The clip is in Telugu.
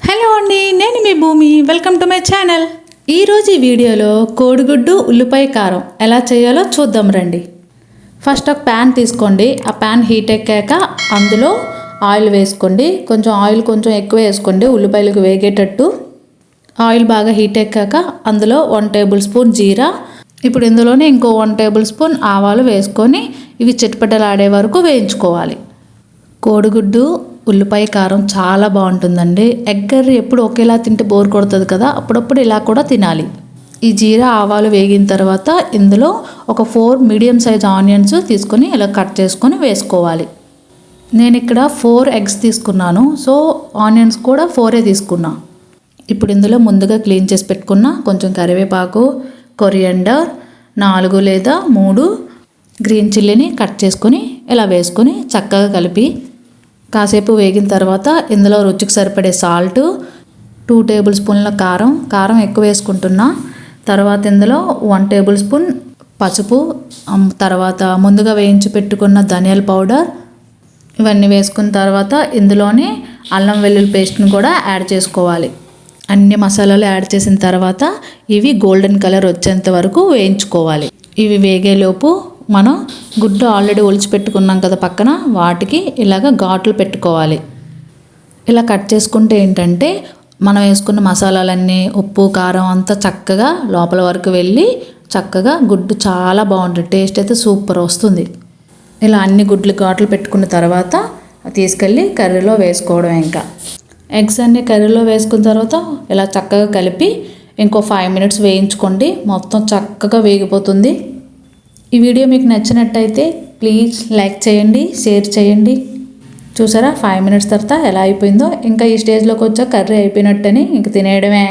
హలో అండి, నేను మీ భూమి. Welcome to my channel. ఈరోజు ఈ వీడియోలో కోడిగుడ్డు ఉల్లిపాయ కారం ఎలా చేయాలో చూద్దాం రండి. ఫస్ట్ ఒక ప్యాన్ తీసుకోండి. ఆ ప్యాన్ హీట్ ఎక్కాక అందులో ఆయిల్ వేసుకోండి. ఆయిల్ కొంచెం ఎక్కువ వేసుకోండి ఉల్లిపాయలకు వేగేటట్టు. ఆయిల్ బాగా హీట్ ఎక్కాక అందులో 1 టేబుల్ స్పూన్ జీరా, ఇప్పుడు ఇందులోనే ఇంకో 1 టేబుల్ స్పూన్ ఆవాలు వేసుకొని ఇవి చిటపటలాడే వరకు వేయించుకోవాలి. కోడిగుడ్డు ఉల్లిపాయ కారం చాలా బాగుంటుందండి. ఎగ్ కర్రీ ఎప్పుడు ఒకేలా తింటే బోర్ కొడుతుంది కదా, అప్పుడప్పుడు ఇలా కూడా తినాలి. ఈ జీరా ఆవాలు వేగిన తర్వాత ఇందులో ఒక 4 మీడియం సైజ్ ఆనియన్స్ తీసుకొని ఇలా కట్ చేసుకొని వేసుకోవాలి. నేను ఇక్కడ 4 ఎగ్స్ తీసుకున్నాను, సో ఆనియన్స్ కూడా 4 తీసుకున్నా. ఇప్పుడు ఇందులో ముందుగా క్లీన్ చేసి పెట్టుకున్న కొంచెం కరివేపాకు, కొరియండర్, 4 లేదా 3 గ్రీన్ చిల్లీని కట్ చేసుకొని ఇలా వేసుకొని చక్కగా కలిపి కాసేపు వేగిన తర్వాత ఇందులో రుచికి సరిపడే సాల్ట్, 2 టేబుల్ స్పూన్ల కారం ఎక్కువ వేసుకుంటున్నా. తర్వాత ఇందులో 1 టేబుల్ స్పూన్ పసుపు, తర్వాత ముందుగా వేయించి పెట్టుకున్న ధనియాల పౌడర్, ఇవన్నీ వేసుకున్న తర్వాత ఇందులోనే అల్లం వెల్లుల్లి పేస్ట్ని కూడా యాడ్ చేసుకోవాలి. అన్ని మసాలాలు యాడ్ చేసిన తర్వాత ఇవి గోల్డెన్ కలర్ వచ్చేంత వరకు వేయించుకోవాలి. ఇవి వేగేలోపు మనం గుడ్డు ఆల్రెడీ ఒలిచిపెట్టుకున్నాం కదా పక్కన, వాటికి ఇలాగ ఘాట్లు పెట్టుకోవాలి. ఇలా కట్ చేసుకుంటే ఏంటంటే మనం వేసుకున్న మసాలాలన్నీ ఉప్పు కారం అంతా చక్కగా లోపల వరకు వెళ్ళి చక్కగా గుడ్డు చాలా బాగుంటుంది. టేస్ట్ అయితే సూపర్ వస్తుంది. ఇలా అన్ని గుడ్లు ఘాట్లు పెట్టుకున్న తర్వాత తీసుకెళ్ళి కర్రీలో వేసుకోవడం. ఇంకా ఎగ్స్ అన్ని కర్రీలో వేసుకున్న తర్వాత ఇలా చక్కగా కలిపి ఇంకో 5 మినిట్స్ వేయించుకోండి. మొత్తం చక్కగా వేగిపోతుంది. ఈ వీడియో మీకు నచ్చినట్టయితే ప్లీజ్ లైక్ చేయండి, షేర్ చేయండి. చూసారా 5 మినిట్స్ తర్వాత ఎలా అయిపోయిందో. ఇంకా ఈ స్టేజ్లోకి వచ్చా కర్రీ అయిపోయినట్టని ఇంక తినేయడమే.